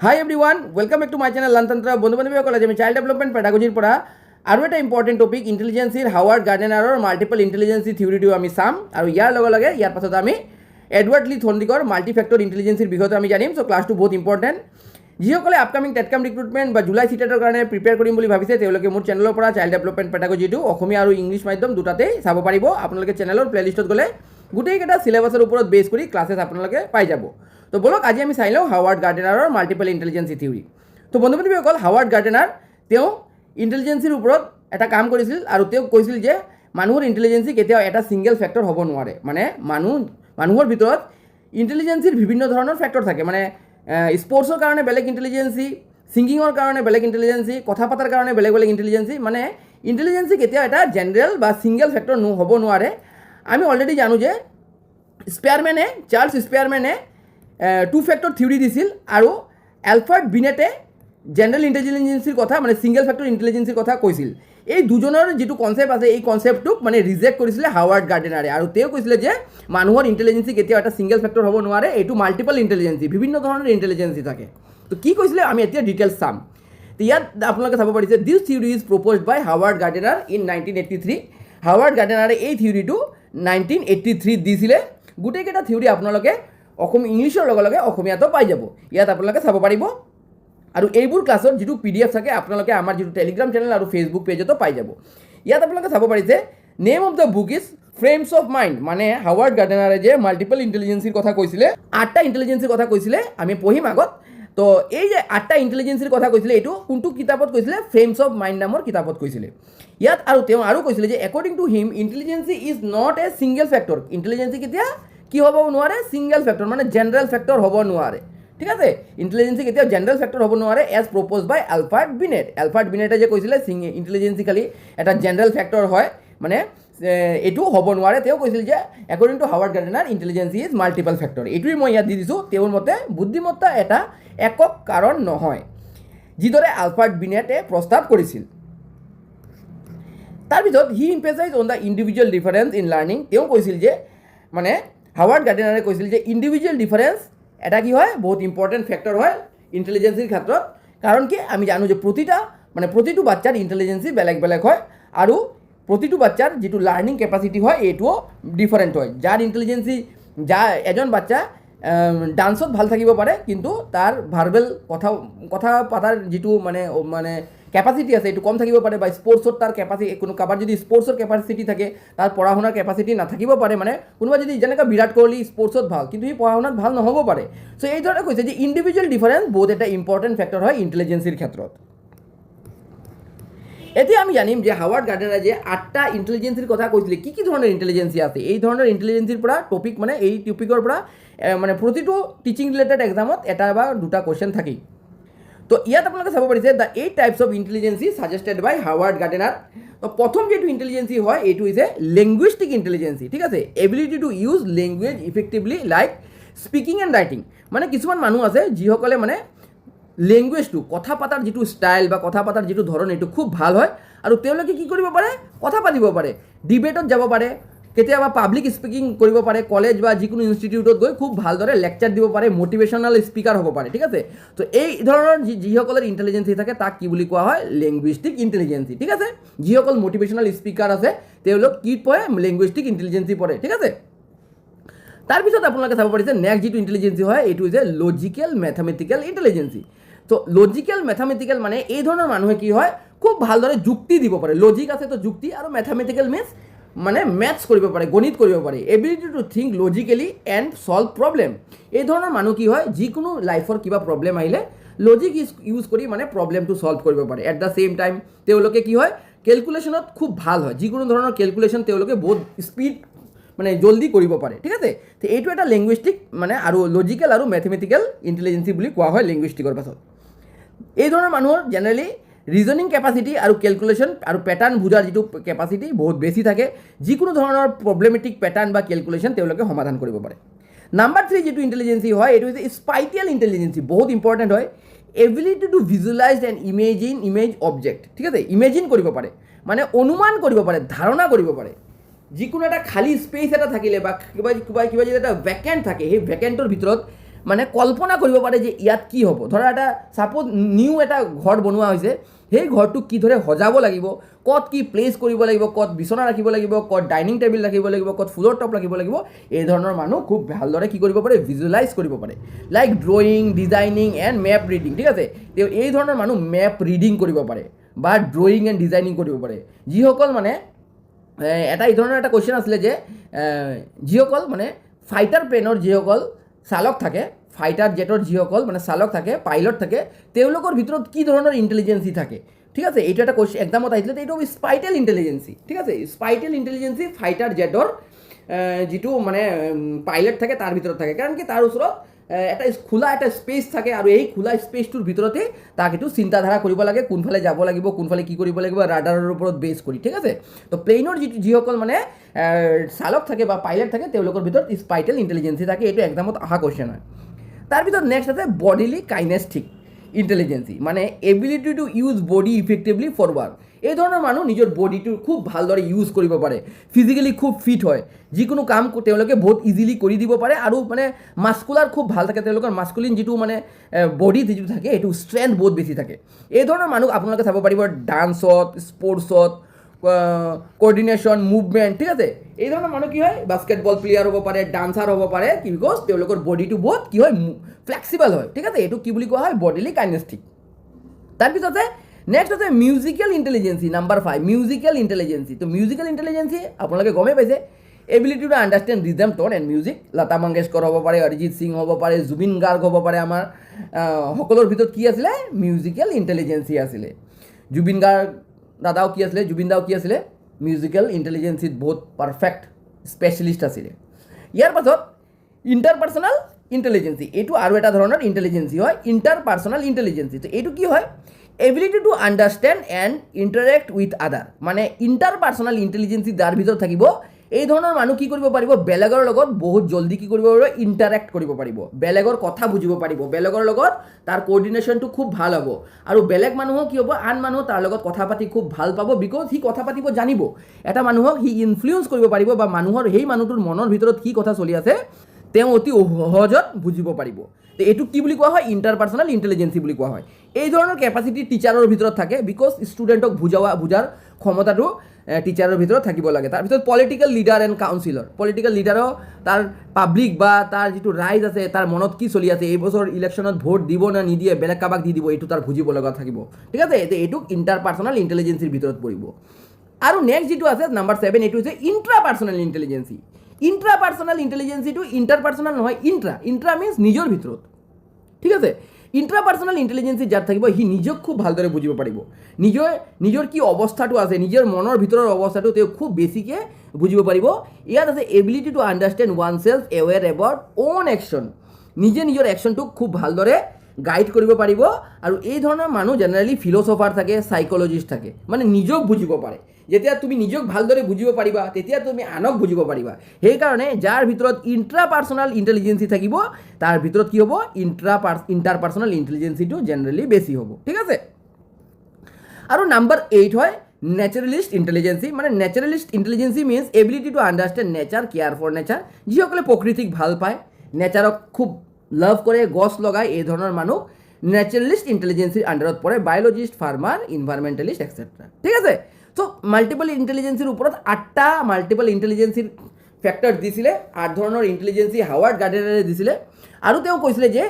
High everyone, welcome back to my channel Learntantra. বন্ধু বান্ধবীসকল, আজি আমি চাইল্ড ডেভেলপমেন্ট পেডাগজিৰ পৰা আৰু এটা ইম্পৰ্টেণ্ট টপিক ইণ্টেলিজেন্সিৰ হাৱাৰ্ড গাৰ্ডেনাৰৰ মাল্টিপল ইণ্টেলিজেন্সি থিয়ৰিটো আমি চাম। আৰু ইয়াৰ লগে লগে ইয়াৰ পাছত আমি এডৱাৰ্ড লি থৰ্ণ্ডিকৰ মাল্টিফেক্টৰ ইণ্টেলিজেন্সিৰ বিষয়টো আমি জানিম। চ' ক্লাছটো বহুত ইম্পৰ্টেণ্ট। যিসকলে আপকামিং টেটকাম ৰিক্ৰুটমেণ্ট বা জুলাই চিটেটৰ কাৰণে প্ৰিপেয়াৰ কৰিম বুলি ভাবিছে তেওঁলোকে মোৰ চেনেলৰ পৰা চাইল্ড ডেভেলপমেণ্ট পেডাগজিটো অসমীয়া আৰু ইংলিছ মাধ্যম দুটাতেই চাব পাৰিব। আপোনালোকে চেনেলৰ প্লেলিষ্টত গ'লে গোটেইকেইটা চিলেবাছৰ ওপৰত বেছ কৰি ক্লাছেছ আপোনালোকে পাই যাব। তো বলক আজি আমি চাই লওঁ হাৱাৰ্ড গাৰ্ডেনাৰৰ মাল্টিপল ইণ্টেলিজেন্সি থিয়ৰি। তো বন্ধু বান্ধৱীসকল, হাৱাৰ্ড গাৰ্ডেনাৰ তেওঁ ইণ্টেলিজেন্সিৰ ওপৰত এটা কাম কৰিছিল আৰু তেওঁ কৈছিল যে মানুহৰ ইণ্টেলিজেন্সি কেতিয়াও এটা ছিংগল ফেক্টৰ হ'ব নোৱাৰে। মানে মানুহৰ ভিতৰত ইণ্টেলিজেন্সিৰ বিভিন্ন ধৰণৰ ফেক্টৰ থাকে। মানে স্পৰ্টছৰ কাৰণে বেলেগ ইণ্টেলিজেন্সি, ছিংগিঙৰ কাৰণে বেলেগ ইণ্টেলিজেন্সি, কথা পতাৰ কাৰণে বেলেগ বেলেগ ইণ্টেলিজেন্সি। মানে ইণ্টেলিজেন্সি কেতিয়াও এটা জেনেৰেল বা ছিংগল ফেক্টৰ হ'ব নোৱাৰে। আমি অলৰেডি জানো যে চাৰ্লছ স্পেয়াৰমেনে টু ফেক্টৰ থিয়ৰি দিছিল আৰু এলফাৰ্ড বিনেটে জেনেৰেল ইণ্টেলিজেন্সিৰ কথা মানে ছিংগল ফেক্টৰ ইণ্টেলিজেন্সিৰ কথা কৈছিল। এই দুজনৰ যিটো কনচেপ্ট আছে এই কনচেপ্টটোক মানে ৰিজেক্ট কৰিছিলে হাৱাৰ্ড গাৰ্ডেনাৰে। আৰু তেওঁ কৈছিলে যে মানুহৰ ইণ্টেলিজেন্সি কেতিয়াও এটা ছিংগল ফেক্টৰ হ'ব নোৱাৰে, এইটো মাল্টিপল ইণ্টেলিজেন্সি, বিভিন্ন ধৰণৰ ইণ্টেলিজেন্সি থাকে। তো কি কৈছিলে আমি এতিয়া ডিটেইলছ চাম। তো ইয়াত আপোনালোকে চাব পাৰিছে this theory is proposed by Howard Gardner in 1983। Howard গাৰ্ডেনাৰে এই থিয়ৰিটো 1983 দিছিলে। গোটেইকেইটা থিয়ৰি আপোনালোকে ইংলিছৰ লগে লগে অসমীয়াতো পাই যাব। ইয়াত আপোনালোকে চাব পাৰিব। আৰু এইবোৰ ক্লাছৰ যিটো PDF থাকে আপোনালোকে আমাৰ যিটো টেলিগ্ৰাম চেনেল আৰু ফেচবুক পেজতো পাই যাব। ইয়াত আপোনালোকে চাব পাৰিছে name of the book is frames of mind. মানে হাৱাৰ্ড গাৰ্ডেনাৰে যে মাল্টিপল ইণ্টেলিজেন্সিৰ কথা কৈছিলে, 8টা ইণ্টেলিজেন্সিৰ কথা কৈছিলে, আমি পঢ়িম আগত। তো এই যে 8টা ইণ্টেলিজেন্সিৰ কথা কৈছিলে এইটো কোনটো কিতাপত কৈছিলে? ফ্ৰেমছ অফ মাইণ্ড নামৰ কিতাপত কৈছিলে। ইয়াত আৰু তেওঁ আৰু কৈছিলে যে according to him intelligence is not a single factor. Intelligence কেতিয়া কি হ'ব নোৱাৰে? ছিংগল ফেক্টৰ, মানে জেনেৰেল ফেক্টৰ হ'ব নোৱাৰে। ঠিক আছে, ইণ্টেলিজেন্সি কেতিয়াও জেনেৰেল ফেক্টৰ হ'ব নোৱাৰে এজ প্ৰপ'জ বাই এলফাৰ্ড বিনেট। এলফাৰ্ড বিনেটে যে কৈছিলে ইণ্টেলিজেন্সি খালি এটা জেনেৰেল ফেক্টৰ হয়, মানে এইটো হ'ব নোৱাৰে। তেওঁ কৈছিল যে according to Howard Gardner intelligence is multiple factor. এইটোৱেই মই ইয়াত দি দিছোঁ। তেওঁৰ মতে বুদ্ধিমত্তা এটা একক কাৰণ নহয়, যিদৰে এলফাৰ্ড বিনেটে প্ৰস্তাৱ কৰিছিল। তাৰপিছত he emphasize on the individual difference in learning. তেওঁ কৈছিল যে মানে হাৱাৰ্ড গাৰ্ডেনাৰে কৈছিল যে ইণ্ডিভিজুৱেল ডিফাৰেঞ্চ এটা কি হয়? বহুত ইম্পৰ্টেণ্ট ফেক্টৰ হয় ইণ্টেলিজেন্সিৰ ক্ষেত্ৰত। কাৰণ কি আমি জানো যে প্ৰতিটো বাচ্চাৰ ইণ্টেলিজেন্সি বেলেগ বেলেগ হয় আৰু প্ৰতিটো বাচ্চাৰ যিটো লাৰ্ণিং কেপাচিটি হয় এইটোও ডিফাৰেণ্ট হয়। যাৰ ইণ্টেলিজেন্সি এজন বাচ্চা ডান্সত ভাল থাকিব পাৰে কিন্তু তাৰ ভাৰ্বেল কথা পতাৰ যিটো মানে কেপাচিটি আছে এইটো কম থাকিব পাৰে, বা স্পৰ্টছত তাৰ কেপাচিটি কাৰোবাৰ যদি স্পৰ্টছৰ কেপাচিটি থাকে তাৰ পঢ়া শুনাৰ কেপাচিটি নাথাকিব পাৰে। মানে কোনোবা যদি যেনেকৈ বিৰাট কোহলি স্পৰ্টছত ভাল কিন্তু সি পঢ়া শুনাত ভাল নহ'ব পাৰে। চ' এইদৰে কৈছে যে ইণ্ডিভিজুৱেল ডিফাৰেঞ্চ বহুত এটা ইম্পৰ্টেণ্ট ফেক্টৰ হয় ইণ্টেলিজেন্সিৰ ক্ষেত্ৰত। এতিয়া আমি জানিম যে হাৱাৰ্ড গাৰ্ডেনাৰে যে 8টা ইণ্টেলিজেন্সিৰ কথা কৈছিলে, কি কি ধৰণৰ ইণ্টেলিজেন্সি আছে। এই ধৰণৰ ইণ্টেলিজেন্সিৰ পৰা টপিক মানে এই টপিকৰ পৰা মানে প্ৰতিটো টিচিং ৰিলেটেড এক্সামত এটা বা দুটা কুৱেশ্যন থাকেই। তো ইয়াত আপোনালোকে চাব পাৰিছে the 8 types of intelligence suggested by Howard Gardner. তো প্ৰথম যিটো ইণ্টেলিজেন্সি হয় এইটো হৈছে লেংগুৱেষ্টিক ইণ্টেলিজেন্সি। ঠিক আছে, ability to use language effectively like speaking and writing. মানে কিছুমান মানুহ আছে যিসকলে মানে লেংগুৱেজটো কথা পতাৰ যিটো ষ্টাইল বা কথা পতাৰ যিটো ধৰণ এইটো খুব ভাল হয় আৰু তেওঁলোকে কি কৰিব পাৰে? কথা পাতিব পাৰে, ডিবেটত যাব পাৰে, কেতিয়াবা পাব্লিক স্পিকিং কৰিব পাৰে, কলেজ বা যিকোনো ইনষ্টিটিউটত গৈ খুব ভালদৰে লেকচাৰ দিব পাৰে, মটিভেশ্যনেল স্পিকাৰ হ'ব পাৰে। ঠিক আছে, তো এই ধৰণৰ যিসকলৰ ইণ্টেলিজেন্সি থাকে তাক কি বুলি কোৱা হয়? লেংগুৱেষ্টিক ইণ্টেলিজেন্সি। ঠিক আছে, যিসকল মটিভেশ্যনেল স্পিকাৰ আছে তেওঁলোক কি পঢ়ে? লেংগুৱেষ্টিক ইণ্টেলিজেন্সি পঢ়ে। ঠিক আছে, তাৰপিছত আপোনালোকে চাব পাৰিছে নেক্সট যিটো ইণ্টেলিজেন্সি হয় এইটো হৈছে লজিকেল মেথামেটিকেল ইণ্টেলিজেন্সি। তো লজিকেল মেথামেটিকেল মানে এই ধৰণৰ মানুহে কি হয়? খুব ভালদৰে যুক্তি দিব পাৰে। লজিক আছে তো যুক্তি, আৰু মেথামেটিকেল মিনছ মানে মেথছ কৰিব পাৰে, গণিত কৰিব পাৰে। Ability to think logically and solve problem. এই ধৰণৰ মানুহ কি হয়? যিকোনো লাইফৰ কিবা প্ৰব্লেম আহিলে লজিক ইউজ কৰি মানে প্ৰব্লেমটো ছল্ভ কৰিব পাৰে। এট দ্য ছেইম টাইম তেওঁলোকে কি হয়? কেলকুলেশ্যনত খুব ভাল হয়, যিকোনো ধৰণৰ কেলকুলেশ্যন তেওঁলোকে বহুত স্পীড মানে জল্দি কৰিব পাৰে। ঠিক আছে, তো এইটো এটা লেংগুৱেষ্টিক মানে আৰু লজিকেল আৰু মেথমেটিকেল ইণ্টেলিজেন্সি বুলি কোৱা হয় লেংগুৱেষ্টিকৰ পাছত। এই ধৰণৰ মানুহৰ জেনেৰেলি ৰিজনিং কেপাচিটি আৰু কেলকুলেশ্যন আৰু পেটাৰ্ণ বুজাৰ যিটো কেপাচিটি বহুত বেছি থাকে। যিকোনো ধৰণৰ প্ৰব্লেমেটিক পেটাৰ্ণ বা কেলকুলেশ্যন তেওঁলোকে সমাধান কৰিব পাৰে। নাম্বাৰ 3 যিটো ইণ্টেলিজেন্সি হয় এইটো হৈছে স্পাইটিয়েল ইণ্টেলিজেন্সি। বহুত ইম্পৰ্টেণ্ট হয়। Ability two visualise and image object. ঠিক আছে, ইমেজিন কৰিব পাৰে, মানে অনুমান কৰিব পাৰে, ধাৰণা কৰিব পাৰে। যিকোনো এটা খালী স্পেচ এটা থাকিলে বা কিবা যদি এটা ভেকেণ্ট থাকে সেই ভেকেণ্টৰ ভিতৰত মানে কল্পনা কৰিব পাৰে যে ইয়াত কি হ'ব। ধৰা এটা ছাপ'জ নিউ এটা ঘৰ বনোৱা হৈছে, সেই ঘৰটোক কি ধৰে সজাব লাগিব, ক'ত কি প্লেচ কৰিব লাগিব, ক'ত বিচনা ৰাখিব লাগিব, ক'ত ডাইনিং টেবুল ৰাখিব লাগিব, ক'ত ফুলৰ টপ ৰাখিব লাগিব, এই ধৰণৰ মানুহ খুব ভালদৰে কি কৰিব পাৰে, ভিজুৱেলাইজ কৰিব পাৰে। Like drawing, designing and map reading, ঠিক আছে। তেওঁ এই ধৰণৰ মানুহ মেপ ৰিডিং কৰিব পাৰে বা ড্ৰয়িং এণ্ড ডিজাইনিং কৰিব পাৰে। যিসকল মানে এটা এই ধৰণৰ এটা কুৱেশ্যন আছিলে যে যিসকল মানে ফাইটাৰ প্লেনৰ যিসকল চালক থাকে, ফাইটাৰ জেটৰ যিসকল মানে চালক থাকে, পাইলট থাকে, তেওঁলোকৰ ভিতৰত কি ধৰণৰ ইণ্টেলিজেঞ্চি থাকে, ঠিক আছে। এইটো এটা কুৱেশ্যন এক্সামত আহিছিলে, এইটো স্পাইটেল ইণ্টেলিজেঞ্চি, ঠিক আছে। স্পাইটেল ইণ্টেলিজেঞ্চি ফাইটাৰ জেটৰ যিটো মানে পাইলট থাকে তাৰ ভিতৰত থাকে, কাৰণ কি তাৰ ওচৰত এটা খোলা এটা স্পেচ থাকে, আৰু এই খোলা স্পেচটোৰ ভিতৰতে তাক এইটো চিন্তাধাৰা কৰিব লাগে, কোনফালে যাব লাগিব, কোনফালে কি কৰিব লাগিব, ৰাডাৰৰ ওপৰত বেছ কৰি, ঠিক আছে। তো প্লেইনৰ যিসকল মানে চালক থাকে বা পাইলট থাকে, তেওঁলোকৰ ভিতৰত স্পাইটেল ইণ্টেলিজেঞ্চি থাকে। এইটো এক্সামত অহা কুৱেশ্যন হয়। তাৰ ভিতৰত নেক্সট আছে বডিলি কাইনেষ্টিক ইণ্টেলিজেঞ্চি, মানে ability to use body effectively for work. এই ধৰণৰ মানুহ নিজৰ বডিটো খুব ভালদৰে ইউজ কৰিব পাৰে, ফিজিকেলি খুব ফিট হয়, যিকোনো কাম তেওঁলোকে বহুত ইজিলি কৰি দিব পাৰে, আৰু মানে মাস্কুলাৰ খুব ভাল থাকে, তেওঁলোকৰ মাস্কুলিন যিটো মানে বডি যিটো থাকে এইটো ষ্ট্ৰেংথ বহুত বেছি থাকে। এই ধৰণৰ মানুহ আপোনালোকে চাব পাৰিব ডান্সত, স্পৰ্টছত, কোঅৰ্ডিনেশ্যন, মুভমেণ্ট, ঠিক আছে। এই ধৰণৰ মানুহ কি হয়, বাস্কেটবল প্লেয়াৰ হ'ব পাৰে, ডান্সাৰ হ'ব পাৰে, কি বিকজ তেওঁলোকৰ বডিটো বহুত কি হয়, ফ্লেক্সিবল হয়, ঠিক আছে। এইটো কি বুলি কোৱা হয়, বডিলি কাইনেষ্টিক। তাৰপিছতে নেক্সট আছে মিউজিকেল ইণ্টেলিজেঞ্চি, নাম্বাৰ 5 মিউজিকেল ইণ্টেলিজেঞ্চি। তো মিউজিকেল ইণ্টেলিজেঞ্চি আপোনালোকে গমেই পাইছে, এবিলিটি টু আণ্ডাৰষ্টেণ্ড ৰিদম, টোন এণ্ড মিউজিক। লতা মংগেশকৰ হ'ব পাৰে, অৰিজিৎ সিং হ'ব পাৰে, জুবিন গাৰ্গ হ'ব পাৰে। আমাৰ সকলোৰ ভিতৰত কি আছিলে, মিউজিকেল ইণ্টেলিজেঞ্চি আছিলে। জুবিন গাৰ্গ দাদাও কি আছিলে, জুবিন দাও কি আছিলে, মিউজিকেল ইণ্টেলিজেঞ্চিত বহুত পাৰফেক্ট স্পেচিয়েলিষ্ট আছিলে। ইয়াৰ পাছত ইণ্টাৰপাৰ্চনেল ইণ্টেলিজেঞ্চি, এইটো আৰু এটা ধৰণৰ ইণ্টেলিজেঞ্চি হয়, ইণ্টাৰপাৰ্চনেল ইণ্টেলিজেঞ্চি। তো এইটো কি হয়, ability to understand and interact with আদাৰ, মানে ইণ্টাৰপাৰ্চনেল ইণ্টেলিজেঞ্চি যাৰ ভিতৰত থাকিব, এই ধৰণৰ মানুহ কি কৰিব পাৰিব, বেলেগৰ লগত বহুত জল্দি কি কৰিব পাৰিব, ইণ্টাৰেক্ট কৰিব পাৰিব, বেলেগৰ কথা বুজিব পাৰিব, বেলেগৰ লগত তাৰ কোঅৰ্ডিনেশ্যনটো খুব ভাল হ'ব, আৰু বেলেগ মানুহক কি হ'ব, আন মানুহ তাৰ লগত কথা পাতি খুব ভাল পাব, বিকজ সি কথা পাতিব জানিব। এটা মানুহক সি ইনফ্লুৱেঞ্চ কৰিব পাৰিব, বা মানুহৰ সেই মানুহটোৰ মনৰ ভিতৰত কি কথা চলি আছে তেওঁ অতি সহজত বুজিব পাৰিব। তো এইটো কি বুলি কোৱা হয়, ইণ্টাৰপাৰ্চনেল ইণ্টেলিজেঞ্চি বুলি কোৱা হয়। এই ধৰণৰ কেপাচিটি টিচাৰৰ ভিতৰত থাকে, বিকজ ষ্টুডেণ্টক বুজাৰ ক্ষমতাটো টিচাৰৰ ভিতৰত থাকিব লাগে। তাৰপিছত political leader and counsellor, political লিডাৰো তাৰ পাব্লিক বা তাৰ যিটো ৰাইজ আছে তাৰ মনত কি চলি আছে, এই বছৰ ইলেকশ্যনত ভোট দিব না নিদিয়ে, বেলেগ কাবাক দি দিব, এইটো তাৰ বুজিব লগা থাকিব, ঠিক আছে। এইটো ইণ্টাৰপাৰ্চনেল ইণ্টেলিজেঞ্চিৰ ভিতৰত পৰিব। আৰু নেক্সট যিটো আছে নাম্বাৰ 7, এইটো হৈছে ইণ্ট্ৰাপাৰ্চনেল ইণ্টেলিজেঞ্চি। ইণ্ট্ৰাপাৰ্চনেল ইণ্টেলিজেঞ্চিটো ইণ্টাৰপাৰ্চনেল নহয়, ইণ্ট্ৰা মিনছ নিজৰ ভিতৰত, ঠিক আছে। ইণ্ট্ৰাপাৰ্চনেল ইণ্টেলিজেঞ্চি যাৰ থাকিব, সি নিজক খুব ভালদৰে বুজিব পাৰিব, নিজৰ কি অৱস্থাটো আছে, নিজৰ মনৰ ভিতৰৰ অৱস্থাটো তেওঁ খুব বেছিকৈ বুজিব পাৰিব। ইয়াত আছে ability to understand one self, aware about on action, নিজে নিজৰ একশ্যনটোক খুব ভালদৰে গাইড কৰিব পাৰিব। আৰু এই ধৰণৰ মানুহ জেনেৰেলি ফিল'চফাৰ থাকে, চাইক'লজিষ্ট থাকে, মানে নিজক বুজিব পাৰে। যেতিয়া তুমি নিজক ভালদৰে বুজিব পাৰিবা, তেতিয়া তুমি আনক বুজিব পাৰিবা। সেইকাৰণে যাৰ ভিতৰত ইণ্ট্ৰাপাৰ্চনেল ইণ্টেলিজেঞ্চি থাকিব, তাৰ ভিতৰত কি হ'ব, ইণ্টাৰপাৰ্চনেল ইণ্টেলিজেঞ্চিটো জেনেৰেলি বেছি হ'ব, ঠিক আছে। আৰু নাম্বাৰ 8 হয় নেচাৰেলিষ্ট ইণ্টেলিজেঞ্চি, মানে naturalist intelligence means ability to understand nature, care for nature. যিসকলে প্ৰকৃতিক ভাল পায়, নেচাৰক খুব লাভ কৰে, গছ লগায়, এই ধৰণৰ মানুহ নেচাৰেলিষ্ট ইণ্টেলিজেঞ্চিৰ আণ্ডাৰত পৰে। বায়'লজিষ্ট, ফাৰ্মাৰ, ইনভাইৰমেণ্টেলিষ্ট এক্সেট্ৰা, ঠিক আছে। চ' মাল্টিপল ইণ্টেলিজেঞ্চিৰ ওপৰত 8টা মাল্টিপল ইণ্টেলিজেঞ্চিৰ ফেক্টৰ দিছিলে, 8 ধৰণৰ ইণ্টেলিজেঞ্চি হাৱাৰ্ড গাৰ্ডেনাৰে দিছিলে। আৰু তেওঁ কৈছিলে যে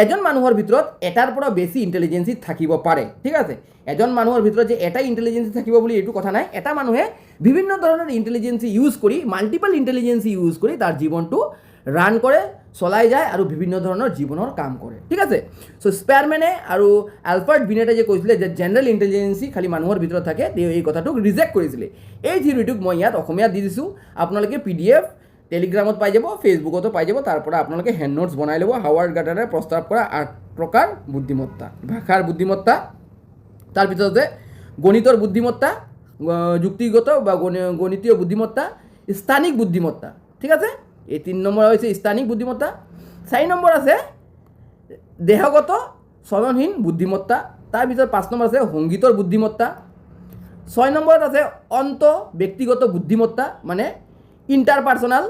এজন মানুহৰ ভিতৰত এটাৰ পৰা বেছি ইণ্টেলিজেঞ্চি থাকিব পাৰে, ঠিক আছে। এজন মানুহৰ ভিতৰত যে এটাই ইণ্টেলিজেঞ্চি থাকিব বুলি এইটো কথা নাই। এটা মানুহে বিভিন্ন ধৰণৰ ইণ্টেলিজেঞ্চি ইউজ কৰি, মাল্টিপল ইণ্টেলিজেঞ্চি ইউজ কৰি তাৰ জীৱনটো ৰান কৰে, চলাই যায়, আৰু বিভিন্ন ধৰণৰ জীৱনৰ কাম কৰে, ঠিক আছে। চ' স্পেয়াৰমেনে আৰু এলফাৰ্ড বিনেটে যে কৈছিলে যে জেনেৰেল ইণ্টেলিজেঞ্চি খালি মানুহৰ ভিতৰত থাকে, তেওঁ এই কথাটোক ৰিজেক্ট কৰিছিলে। এই থিয়ৰিটোক মই ইয়াত অসমীয়াত দি দিছোঁ, আপোনালোকে PDF টেলিগ্ৰামত পাই যাব, ফেচবুকতো পাই যাব। তাৰ পৰা আপোনালোকে হেণ্ড নোটছ বনাই ল'ব। হাৱাৰ্ড গাৰ্ডেনাৰে প্ৰস্তাৱ কৰা 8 প্ৰকাৰ বুদ্ধিমত্তা, ভাষাৰ বুদ্ধিমত্তা, তাৰপিছতে গণিতৰ বুদ্ধিমত্তা, যুক্তিগত বা গণিতীয় বুদ্ধিমত্তা, স্থানিক বুদ্ধিমত্তা, ঠিক আছে। এই 3 নম্বৰ হৈছে স্থানিক বুদ্ধিমত্তা। 4 নম্বৰ আছে দেহগত চলনহীন বুদ্ধিমত্তা। তাৰপিছত 5 নম্বৰ আছে সংগীতৰ বুদ্ধিমত্তা। 6 নম্বৰত আছে অন্ত ব্যক্তিগত বুদ্ধিমত্তা, মানে ইণ্টাৰপাৰ্চনেল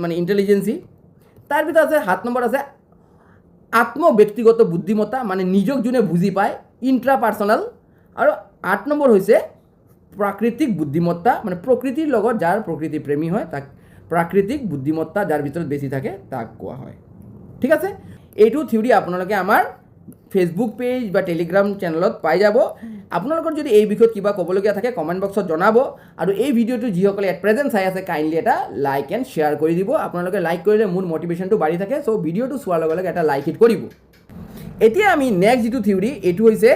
মানে ইণ্টেলিজেঞ্চি। তাৰপিছত আছে 7 নম্বৰ আছে আত্মব্যক্তিগত বুদ্ধিমত্তা মানে নিজক যোনে বুজি পায় ইণ্ট্ৰাপাৰ্চনেল, আৰু 8 নম্বৰ হৈছে প্ৰাকৃতিক বুদ্ধিমত্তা মানে প্ৰকৃতিৰ লগত যাৰ প্ৰকৃতি প্ৰেমী হয় তাক প্ৰাকৃতিক বুদ্ধিমত্তা যাৰ ভিতৰত বেছি থাকে তাক কোৱা হয়। ঠিক আছে, এইটো থিওৰি আপোনালোকে আমাৰ ফেচবুক পেজ বা টেলিগ্ৰাম চেনেলত পাই যাব। আপোনালোকৰ যদি এই বিষয়ত কিবা ক'বলগীয়া থাকে কমেণ্ট বক্সত জনাব, আৰু এই ভিডিঅ'টো যিসকলে এট প্ৰেজেণ্ট চাই আছে কাইণ্ডলি এটা লাইক এণ্ড শ্বেয়াৰ কৰি দিব। আপোনালোকে লাইক কৰিলে মোৰ মটিভেশ্যনটো বাঢ়ি থাকে, চ' ভিডিঅ'টো চোৱাৰ লগে লগে এটা লাইক হিট কৰিব। এতিয়া আমি নেক্সট যিটো থিওৰি এইটো হৈছে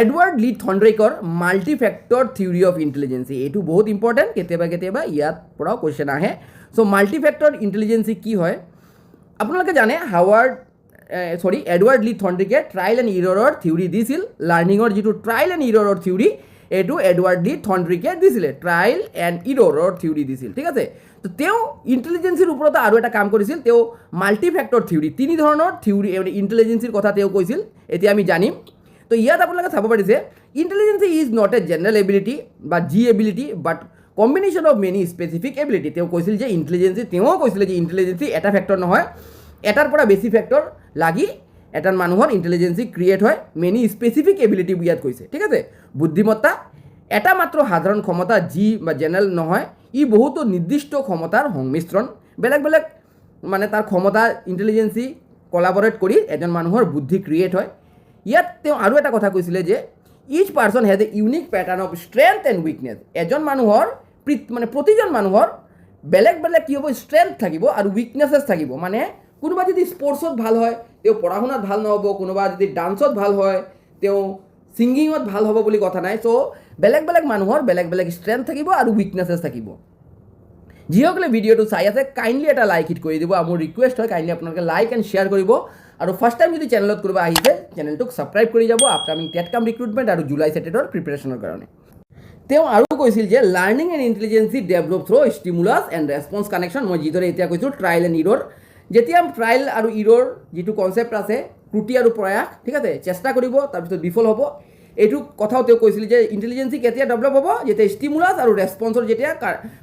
এডৱাৰ্ড লি থৰ্নডাইকৰ মাল্টিফেক্টৰ থিওৰি অফ ইণ্টেলিজেঞ্চি। এইটো বহুত ইম্পৰ্টেণ্ট, কেতিয়াবা কেতিয়াবা ইয়াত পৰাও কুৱেশ্যন আহে। চ' মাল্টিফেক্টৰ ইণ্টেলিজেঞ্চি কি হয় আপোনালোকে জানে, এডৱাৰ্ড লি থৰ্নডাইকে ট্ৰায়েল এণ্ড ইৰৰৰ থিওৰি দিছিল। লাৰ্ণিঙৰ যিটো ট্ৰায়েল এণ্ড ইৰৰৰ থিওৰি এইটো এডৱাৰ্ড লি থৰ্নডাইকে দিছিলে, ট্ৰায়েল এণ্ড ইৰৰৰ থিওৰি দিছিল। ঠিক আছে, তো তেওঁ ইণ্টেলিজেঞ্চিৰ ওপৰত আৰু এটা কাম কৰিছিল, তেওঁ মাল্টিফেক্টৰ থিওৰি, 3 ধৰণৰ থিওৰি ইণ্টেলিজেঞ্চিৰ কথা তেওঁ কৈছিল, এতিয়া আমি জানিম। তো ইয়াত আপোনালোকে চাব পাৰিছে intelligence is not a general ability বা G ability but combination of many specific ability. তেওঁ কৈছিল যে ইণ্টেলিজেঞ্চি, তেওঁ কৈছিলে যে ইণ্টেলিজেঞ্চি এটা ফেক্টৰ নহয়, এটাৰ পৰা বেছি ফেক্টৰ লাগি এটা মানুহৰ ইণ্টেলিজেঞ্চি ক্ৰিয়েট হয়, মেনি স্পেচিফিক এবিলিটি ইয়াত কৈছে। ঠিক আছে, বুদ্ধিমত্তা এটা মাত্ৰ সাধাৰণ ক্ষমতা যি বা জেনেৰেল নহয়, ই বহুতো নিৰ্দিষ্ট ক্ষমতাৰ সংমিশ্ৰণ, বেলেগ বেলেগ মানে তাৰ ক্ষমতা ইণ্টেলিজেঞ্চি কলাবৰেট কৰি এজন মানুহৰ বুদ্ধি ক্ৰিয়েট হয়। ইয়াত তেওঁ আৰু এটা কথা কৈছিলে যে each person has a unique pattern of strength and weakness. এজন মানুহৰ মানে প্ৰতিজন মানুহৰ বেলেগ বেলেগ কি হ'ব, ষ্ট্ৰেংথ থাকিব আৰু উইকনেছেছ থাকিব। মানে কোনোবা যদি স্পৰ্টছত ভাল হয় তেওঁ পঢ়া শুনাত ভাল নহ'ব, কোনোবা যদি ডান্সত ভাল হয় তেওঁ ছিংগিঙত ভাল হ'ব বুলি কথা নাই। চ' বেলেগ বেলেগ মানুহৰ বেলেগ বেলেগ ষ্ট্ৰেংথ থাকিব আৰু উইকনেছেছ থাকিব। যিসকলে ভিডিঅ'টো চাই আছে কাইণ্ডলি এটা লাইক হিট কৰি দিব, আৰু মোৰ ৰিকুৱেষ্ট হয় কাইণ্ডলি আপোনালোকে লাইক এণ্ড শ্বেয়াৰ কৰিব, আৰু ফাৰ্ষ্ট টাইম যদি চেনেলত কোনোবা আহিছে চেনেলটোক ছাবস্ক্ৰাইব কৰি যাব আপকামিং টেটকাম ৰিক্ৰুটমেণ্ট আৰু জুলাই ছেটেটৰ প্ৰিপেৰেশ্যনৰ কাৰণে। তেওঁ আৰু কৈছিল যে learning and intelligence develop through stimulus and response connection. মই যিদৰে এতিয়া কৈছোঁ ট্ৰায়েল এণ্ড ইৰৰ, যেতিয়া ট্ৰায়েল আৰু ইৰৰ যিটো কনচেপ্ট আছে ত্ৰুটি আৰু প্ৰয়াস, ঠিক আছে, চেষ্টা কৰিব তাৰপিছত বিফল হ'ব, এইটো কথাও তেওঁ কৈছিল যে ইণ্টেলিজেঞ্চি কেতিয়া ডেভেলপ হ'ব, যেতিয়া ষ্টিমুলাছ আৰু ৰেছপন্সৰ যেতিয়া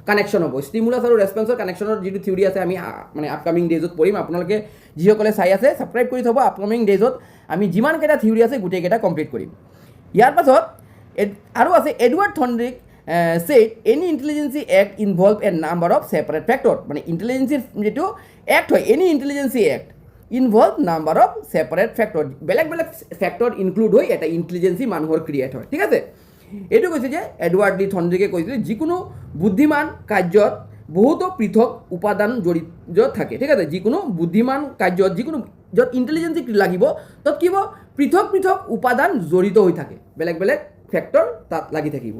কানেকশ্যন হ'ব। ষ্টিমুলাছ আৰু ৰেছপন্সৰ কানেকশ্যনৰ যিটো থিওৰি আছে আমি মানে আপকামিং ডেজত পঢ়িম। আপোনালোকে যিসকলে চাই আছে ছাবস্ক্ৰাইব কৰি থ'ব, আপকামিং ডেজত আমি যিমানকেইটা থিওৰি আছে গোটেইকেইটা কমপ্লিট কৰিম। ইয়াৰ পাছত আৰু আছে Edward থৰ্নডাইক said any intelligence act involve a number of separate factor, মানে ইন্টেলিজেন্সিৰ যিটো এক্ট হয় any ইন্টেলিজেন্সি act involve number of separate factor, বেলেগ বেলেগ ফেক্টৰ ইনক্লুড হৈ এটা ইন্টেলিজেন্সি মানুহৰ ক্ৰিয়েট হয়। ঠিক আছে, এইটো কৈছে যে এডৱাৰ্ড লি থৰ্নডাইকে কৈছিলে যিকোনো বুদ্ধিমান কাৰ্যত বহুতো পৃথক উপাদান জড়িত থাকে। ঠিক আছে, যিকোনো বুদ্ধিমান কাৰ্যত যিকোনো য'ত ইন্টেলিজেন্সি লাগিব তাত কি হ'ব, পৃথক পৃথক উপাদান জড়িত হৈ থাকে, বেলেগ বেলেগ ফেক্টৰ তাত লাগি থাকিব।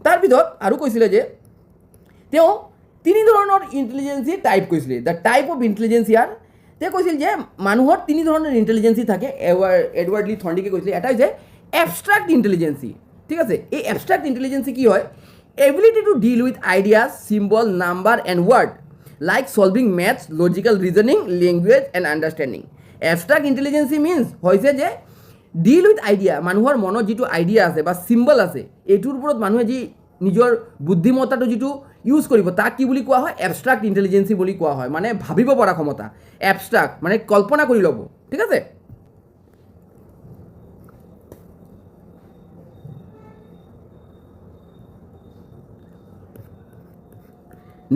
তাৰ ভিতৰত আৰু কৈছিলে যে তেওঁ 3 ধৰণৰ ইণ্টেলিজেঞ্চি টাইপ কৈছিলে, দ্য টাইপ অফ ইণ্টেলিজেঞ্চি ইয়াৰ তেওঁ কৈছিল যে মানুহৰ 3 ধৰণৰ ইণ্টেলিজেঞ্চি থাকে। এডৱাৰ্ড লি থৰ্নডাইকে কৈছিলে এটা হৈছে এবষ্ট্ৰাক্ট ইণ্টেলিজেঞ্চি। ঠিক আছে, এই এবষ্ট্ৰাক্ট ইণ্টেলিজেঞ্চি কি হয়, ability to deal with ideas, symbol, number and word like solving maths, logical reasoning, language and understanding. Abstract intelligence means হৈছে যে ডিল উইথ আইডিয়া, মানুহৰ মনত যিটো আইডিয়া আছে বা চিম্বল আছে এইটোৰ ওপৰত মানুহে যি নিজৰ বুদ্ধিমত্তাটো যিটো ইউজ কৰিব তাক কি বুলি কোৱা হয়, এবষ্ট্ৰাক্ট ইণ্টেলিজেঞ্চি বুলি কোৱা হয়। মানে ভাবিব পৰা ক্ষমতা, এবষ্ট্ৰাক্ট মানে কল্পনা কৰি ল'ব। ঠিক আছে,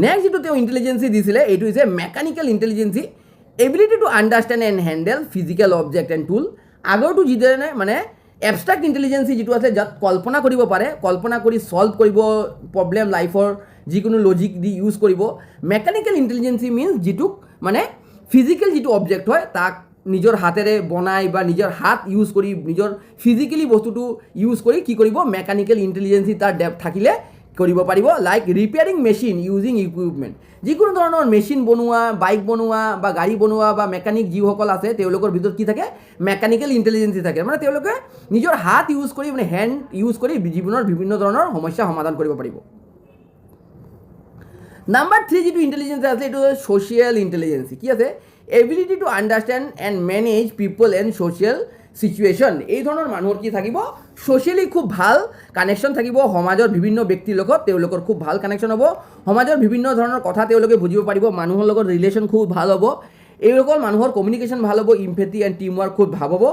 নেক্সট যিটো তেওঁ ইণ্টেলিজেঞ্চি দিছিলে এইটো হৈছে mechanical intelligence, ability to understand and handle physical object and tool. আগৰটো যিদৰে মানে এবষ্ট্ৰাক্ট ইণ্টেলিজেঞ্চি যিটো আছে যাত কল্পনা কৰিব পাৰে, কল্পনা কৰি ছল্ভ কৰিব প্ৰব্লেম লাইফৰ যিকোনো লজিক দি ইউজ কৰিব। মেকানিকেল ইণ্টেলিজেঞ্চি মিনছ যিটোক মানে ফিজিকেল যিটো অবজেক্ট হয় তাক নিজৰ হাতেৰে বনাই বা নিজৰ হাত ইউজ কৰি নিজৰ ফিজিকেলি বস্তুটো ইউজ কৰি কি কৰিব, মেকানিকেল ইণ্টেলিজেঞ্চি তাৰ ডেপ্থ থাকিলে কৰিব পাৰিব। Like repairing machine using equipment, যিকোনো ধৰণৰ মেচিন বনোৱা, বাইক বনোৱা বা গাড়ী বনোৱা বা মেকানিক যিসকল আছে তেওঁলোকৰ ভিতৰত কি থাকে, মেকানিকেল ইণ্টেলিজেঞ্চি থাকে। মানে তেওঁলোকে নিজৰ হাত ইউজ কৰি মানে হেণ্ড ইউজ কৰি জীৱনৰ বিভিন্ন ধৰণৰ সমস্যা সমাধান কৰিব পাৰিব। নাম্বাৰ 3 যিটো ইণ্টেলিজেঞ্চি আছে এইটো ছ'চিয়েল ইণ্টেলিজেঞ্চি। কি আছে, ability to understand and manage people and social situation. এই ধৰণৰ মানুহৰ কি থাকিব, ছ'চিয়েলি খুব ভাল কানেকশ্যন থাকিব, সমাজৰ বিভিন্ন ব্যক্তিৰ লগত তেওঁলোকৰ খুব ভাল কানেকশ্যন হ'ব, সমাজৰ বিভিন্ন ধৰণৰ কথা তেওঁলোকে বুজিব পাৰিব, মানুহৰ লগত ৰিলেশ্যন খুব ভাল হ'ব। এইসকল মানুহৰ কমিউনিকেশ্যন ভাল হ'ব, ইম্পেথি এণ্ড টিম ৱৰ্ক খুব ভাল হ'ব।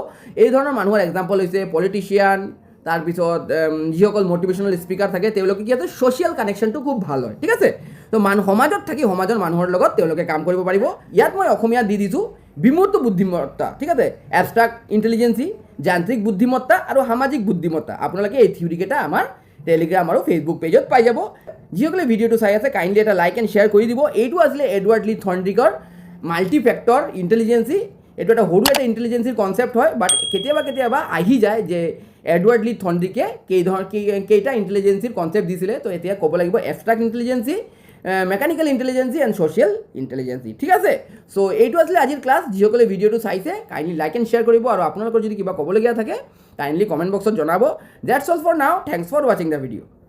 এই ধৰণৰ মানুহৰ এক্সাম্পল হৈছে পলিটিচিয়ান, তাৰপিছত যিসকল মটিভেশ্যনেল স্পীকাৰ থাকে তেওঁলোকে কি আছে ছ'চিয়েল কানেকশ্যনটো খুব ভাল হয়, ঠিক আছে। তো সমাজত থাকি সমাজৰ মানুহৰ লগত তেওঁলোকে কাম কৰিব পাৰিব। ইয়াত মই অসমীয়াত দি দিছোঁ বিমূৰ্ত বুদ্ধিমত্তা, ঠিক আছে, এবষ্ট্ৰাক্ট ইণ্টেলিজেঞ্চি, যান্ত্ৰিক বুদ্ধিমত্তা আৰু সামাজিক বুদ্ধিমত্তা। আপোনালোকে এই থিয়ৰিকেইটা আমাৰ টেলিগ্ৰাম আৰু ফেচবুক পেজত পাই যাব। যিসকলে ভিডিঅ'টো চাই আছে কাইণ্ডলি এটা লাইক এণ্ড শ্বেয়াৰ কৰি দিব। এইটো আছিলে এডৱাৰ্ড লি থৰ্নডিকৰ মাল্টি ফেক্টৰ ইণ্টেলিজেঞ্চি। এইটো এটা সৰু এটা ইণ্টেলিজেঞ্চিৰ কনচেপ্ট হয়, বাট কেতিয়াবা আহি যায় যে এডৱাৰ্ড লি থৰ্নডিকে কেইটা ইণ্টেলিজেঞ্চিৰ কনচেপ্ট দিছিলে। তো এতিয়া ক'ব লাগিব এবষ্ট্ৰাক্ট ইণ্টেলিজেঞ্চি, মেকানিকেল ইণ্টেলিজেঞ্চি এণ্ড ছ'চিয়েল ইণ্টেলিজেঞ্চি, ঠিক আছে। চ' এইটো আছিলে আজিৰ ক্লাছ। যিসকলে ভিডিঅ'টো চাইছে কাইণ্ডলি লাইক এণ্ড শ্বেয়াৰ কৰিব, আৰু আপোনালোকৰ যদি কিবা ক'বলগীয়া থাকে কাইণ্ডলি কমেণ্ট বক্সত জনাব। ডেটছ অল ফৰ নাও, থেংকছ ফৰ ৱাচিং দ্য ভিডিঅ'।